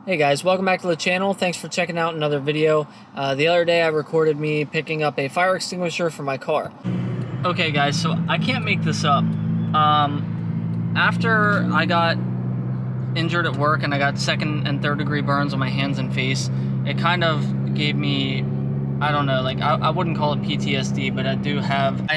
Hey guys, welcome back to the channel. Thanks for checking out another video. The other day I recorded me picking up a fire extinguisher for my car. Okay guys, so I can't make this up. After I got injured at work and I got second and third degree burns on my hands and face, it kind of gave me, I don't know, like I wouldn't call it PTSD, but I do have,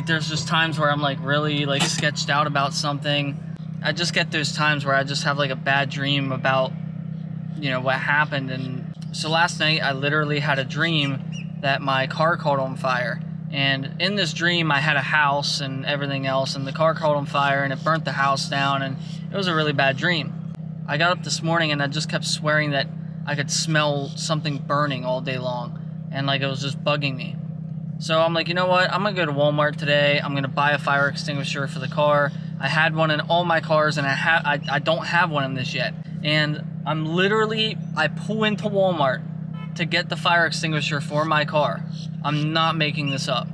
there's just times where I'm like really like sketched out about something. I just get those times where I just have like a bad dream about, you know, what happened. And so last night I literally had a dream that my car caught on fire. And in this dream I had a house and everything else, and the car caught on fire and it burnt the house down, and it was a really bad dream. I got up this morning and I just kept swearing that I could smell something burning all day long, and like it was just bugging me. So I'm like, you know what, I'm gonna go to Walmart today. I'm gonna buy a fire extinguisher for the car. I had one in all my cars, and I don't have one in this yet. And I pull into Walmart to get the fire extinguisher for my car. I'm not making this up.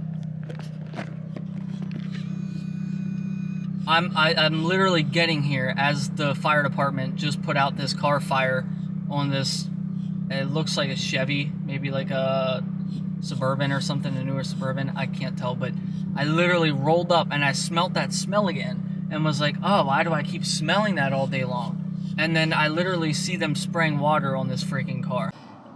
I'm literally getting here as the fire department just put out this car fire on this, it looks like a Chevy, maybe like a Suburban or something, a newer Suburban, I can't tell, but I literally rolled up and I smelt that smell again and was like, oh, why do I keep smelling that all day long? And then I literally see them spraying water on this freaking car.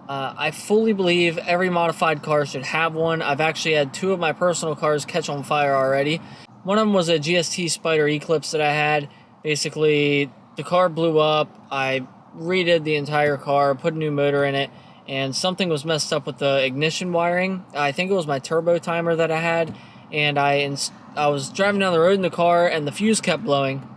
I fully believe every modified car should have one. I've actually had two of my personal cars catch on fire already. One of them was a GST Spider Eclipse that I had. Basically, the car blew up. I redid the entire car, put a new motor in it, and something was messed up with the ignition wiring. I think it was my turbo timer that I had, and I was driving down the road in the car and the fuse kept blowing,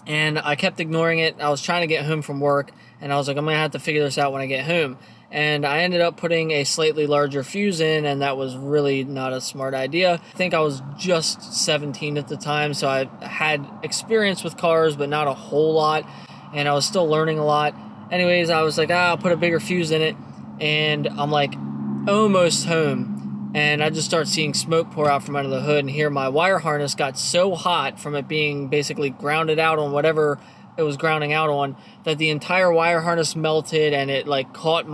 and I kept ignoring it. I was trying to get home from work, and I was like, I'm gonna have to figure this out when I get home. And I ended up putting a slightly larger fuse in, and that was really not a smart idea. I think I was just 17 at the time, so I had experience with cars, but not a whole lot, and I was still learning a lot. Anyways, I was like, I'll put a bigger fuse in it, and I'm like almost home, and I just start seeing smoke pour out from under the hood, and here my wire harness got so hot from it being basically grounded out on whatever it was grounding out on, that the entire wire harness melted, and it like caught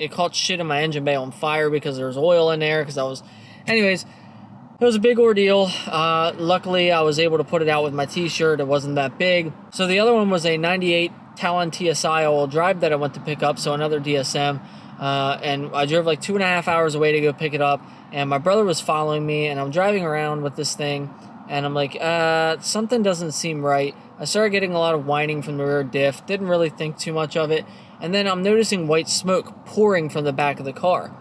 it caught shit in my engine bay on fire because there was oil in there, anyways, it was a big ordeal. Luckily I was able to put it out with my t-shirt. It wasn't that big. So the other one was a 98 Talon TSI all drive that I went to pick up, so another DSM, and I drove like 2.5 hours away to go pick it up, and my brother was following me, and I'm driving around with this thing, and I'm like, something doesn't seem right. I started getting a lot of whining from the rear diff, didn't really think too much of it, and then I'm noticing white smoke pouring from the back of the car,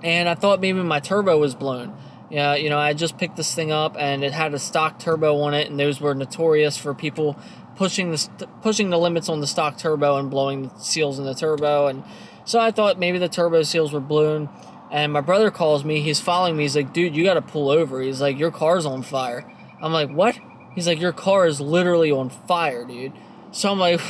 and I thought maybe my turbo was blown. Yeah, you know, I just picked this thing up, and it had a stock turbo on it, and those were notorious for people pushing the limits on the stock turbo and blowing the seals in the turbo. And so I thought maybe the turbo seals were blown, and my brother calls me. He's following me. He's like, dude, you got to pull over. He's like, your car's on fire. I'm like, what? He's like, your car is literally on fire, dude. So I'm like,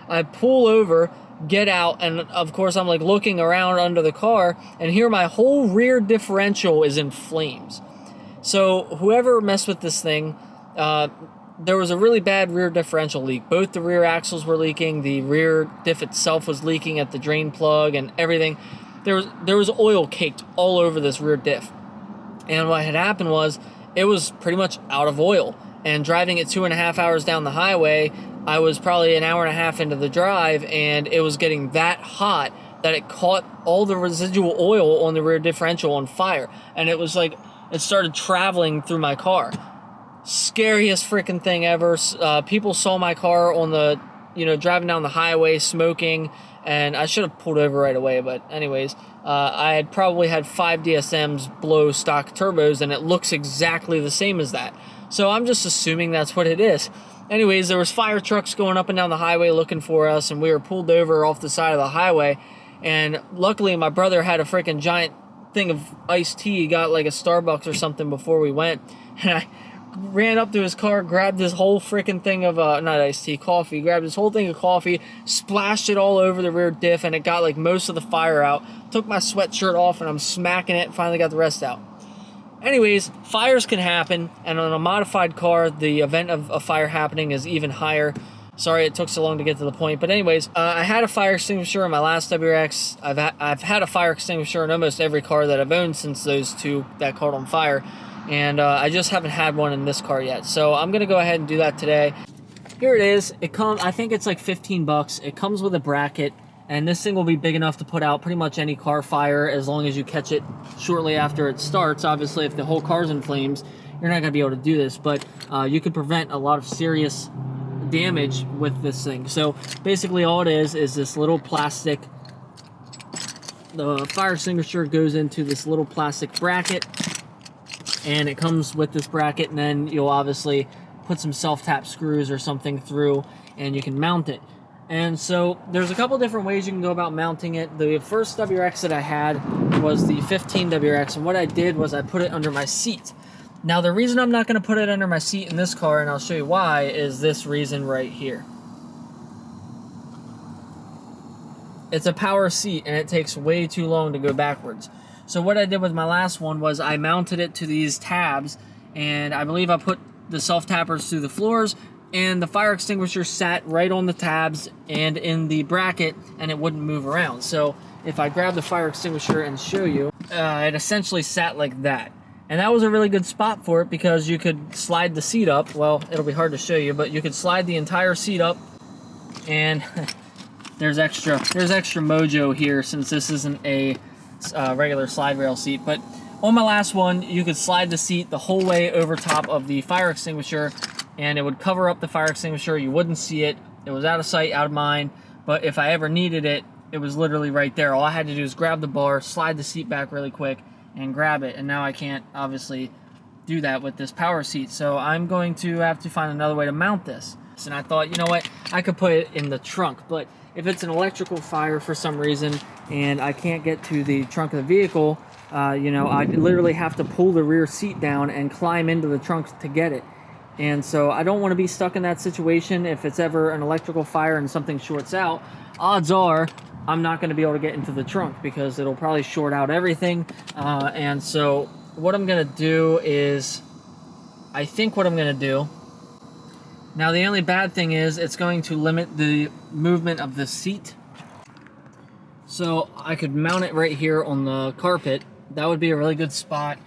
I pull over, get out, and of course I'm like looking around under the car, and here my whole rear differential is in flames. So whoever messed with this thing, there was a really bad rear differential leak. Both the rear axles were leaking, the rear diff itself was leaking at the drain plug and everything. There was oil caked all over this rear diff. And what had happened was, it was pretty much out of oil. And driving at 2.5 hours down the highway, I was probably 1.5 hours into the drive, and it was getting that hot that it caught all the residual oil on the rear differential on fire. And it was like, it started traveling through my car. Scariest freaking thing ever. People saw my car on the, driving down the highway smoking, and I should have pulled over right away, but anyways, I had probably had 5 DSMs blow stock turbos, and it looks exactly the same as that. So I'm just assuming that's what it is. Anyways, there was fire trucks going up and down the highway looking for us, and we were pulled over off the side of the highway, and luckily my brother had a freaking giant thing of iced tea. He got like a Starbucks or something before we went, and I ran up to his car, grabbed this whole freaking thing of, not iced tea, coffee, grabbed this whole thing of coffee, splashed it all over the rear diff, and it got like most of the fire out. Took my sweatshirt off, and I'm smacking it, finally got the rest out. Anyways, fires can happen, and on a modified car, the event of a fire happening is even higher. Sorry it took so long to get to the point. But anyways, I had a fire extinguisher in my last WRX. I've had a fire extinguisher in almost every car that I've owned since those two that caught on fire. And I just haven't had one in this car yet. So I'm going to go ahead and do that today. Here it is. I think it's like 15 bucks. It comes with a bracket. And this thing will be big enough to put out pretty much any car fire as long as you catch it shortly after it starts. Obviously, if the whole car's in flames, you're not going to be able to do this. But you could prevent a lot of serious damage with this thing. So basically all it is this little plastic, the fire extinguisher goes into this little plastic bracket, and it comes with this bracket, and then you'll obviously put some self-tap screws or something through and you can mount it. And so there's a couple different ways you can go about mounting it. The first WRX that I had was the 15 WRX, and what I did was I put it under my seat. Now, the reason I'm not going to put it under my seat in this car, and I'll show you why, is this reason right here. It's a power seat, and it takes way too long to go backwards. So what I did with my last one was I mounted it to these tabs, and I believe I put the self-tappers through the floors, and the fire extinguisher sat right on the tabs and in the bracket, and it wouldn't move around. So if I grab the fire extinguisher and show you, it essentially sat like that. And that was a really good spot for it because you could slide the seat up. Well, it'll be hard to show you, but you could slide the entire seat up, and there's extra mojo here since this isn't a regular slide rail seat. But on my last one, you could slide the seat the whole way over top of the fire extinguisher, and it would cover up the fire extinguisher. You wouldn't see it. It was out of sight, out of mind. But if I ever needed it, it was literally right there. All I had to do is grab the bar, slide the seat back really quick, and grab it. And now I can't obviously do that with this power seat. So I'm going to have to find another way to mount this. And I thought, you know what, I could put it in the trunk. But if it's an electrical fire for some reason and I can't get to the trunk of the vehicle, you know, I literally have to pull the rear seat down and climb into the trunk to get it. And so I don't want to be stuck in that situation. If it's ever an electrical fire and something shorts out, odds are I'm not going to be able to get into the trunk because it'll probably short out everything. And so what I'm going to do is, I think what I'm going to do, now the only bad thing is it's going to limit the movement of the seat. So I could mount it right here on the carpet. That would be a really good spot.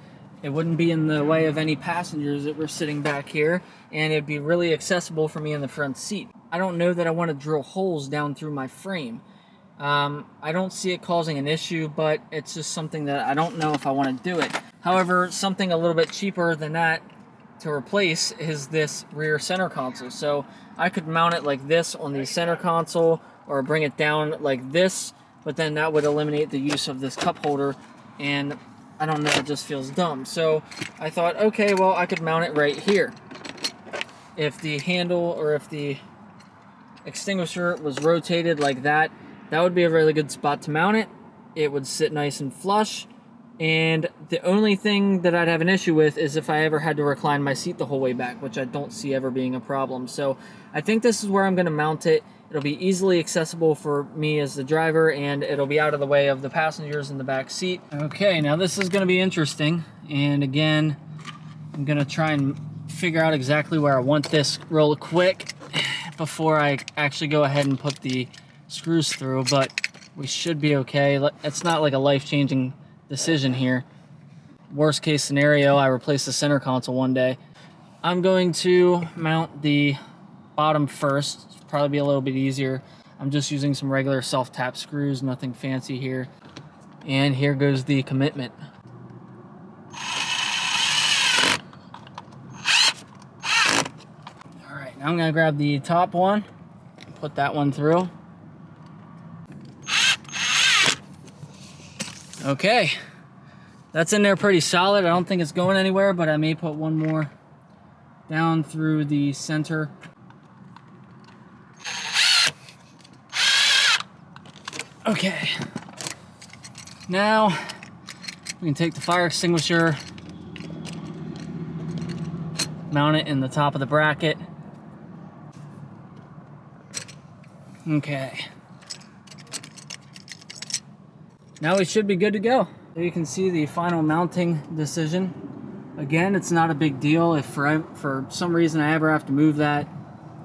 It wouldn't be in the way of any passengers that were sitting back here, and it'd be really accessible for me in the front seat. I don't know that I want to drill holes down through my frame. I don't see it causing an issue, but it's just something that I don't know if I want to do it. However, something a little bit cheaper than that to replace is this rear center console. So I could mount it like this on the center console or bring it down like this, but then that would eliminate the use of this cup holder, and I don't know, it just feels dumb. So I thought, okay, well, I could mount it right here. If the handle or if the extinguisher was rotated like that, that would be a really good spot to mount it. It would sit nice and flush. And the only thing that I'd have an issue with is if I ever had to recline my seat the whole way back, which I don't see ever being a problem. So I think this is where I'm going to mount it. It'll be easily accessible for me as the driver, and it'll be out of the way of the passengers in the back seat. Okay, now this is going to be interesting. And again, I'm going to try and figure out exactly where I want this real quick before I actually go ahead and put the screws through, but we should be okay. It's not like a life-changing decision here. Worst case scenario, I replace the center console one day. I'm going to mount the bottom first. It'll probably be a little bit easier. I'm just using some regular self-tap screws, nothing fancy here. And here goes the commitment. Alright, now I'm going to grab the top one, put that one through. Okay, that's in there pretty solid. I don't think it's going anywhere, but I may put one more down through the center. Okay, now we can take the fire extinguisher, mount it in the top of the bracket. Okay. Now we should be good to go. There you can see the final mounting decision. Again, it's not a big deal. If for some reason I ever have to move that,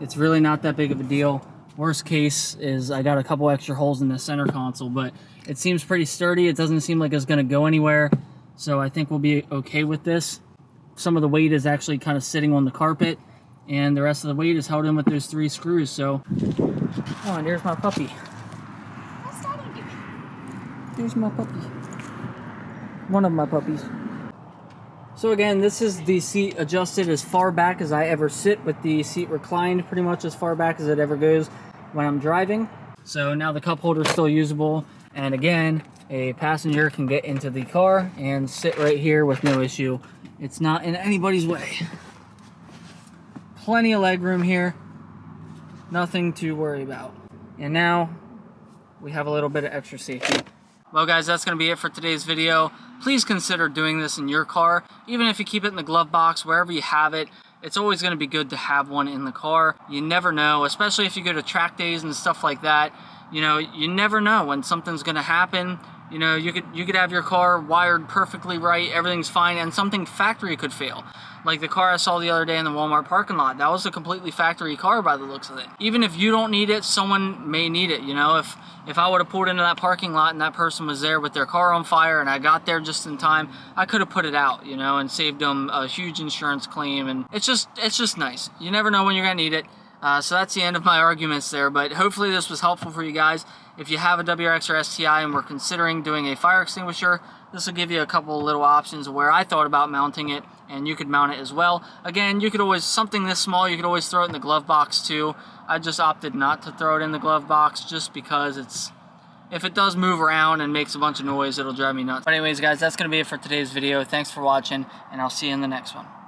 It's really not that big of a deal. Worst case is I got a couple extra holes in the center console, but it seems pretty sturdy. It doesn't seem like it's going to go anywhere, so I think we'll be okay with this. Some of the weight is actually kind of sitting on the carpet, and the rest of the weight is held in with those 3 screws. So, oh, and there's my puppy. What's Daddy doing? There's my puppy. One of my puppies. So again, this is the seat adjusted as far back as I ever sit, with the seat reclined pretty much as far back as it ever goes when I'm driving. So now the cup holder is still usable, and again, a passenger can get into the car and sit right here with no issue. It's not in anybody's way. Plenty of leg room here, nothing to worry about. And now we have a little bit of extra safety. Well guys, that's going to be it for today's video. Please consider doing this in your car. Even if you keep it in the glove box, wherever you have it, it's always going to be good to have one in the car. You never know, especially if you go to track days and stuff like that. You know, you never know when something's going to happen. You know, you could have your car wired perfectly right, everything's fine, and something factory could fail. Like the car I saw the other day in the Walmart parking lot. That was a completely factory car by the looks of it. Even if you don't need it, someone may need it, you know? If I would have pulled into that parking lot and that person was there with their car on fire and I got there just in time, I could have put it out, you know, and saved them a huge insurance claim. And it's just nice. You never know when you're gonna need it. So that's the end of my arguments there, but hopefully this was helpful for you guys. If you have a WRX or STI and we're considering doing a fire extinguisher, this will give you a couple little options of where I thought about mounting it, and you could mount it as well. Again, you could always, something this small, you could always throw it in the glove box too. I just opted not to throw it in the glove box just because if it does move around and makes a bunch of noise, it'll drive me nuts. But anyways guys, that's going to be it for today's video. Thanks for watching, and I'll see you in the next one.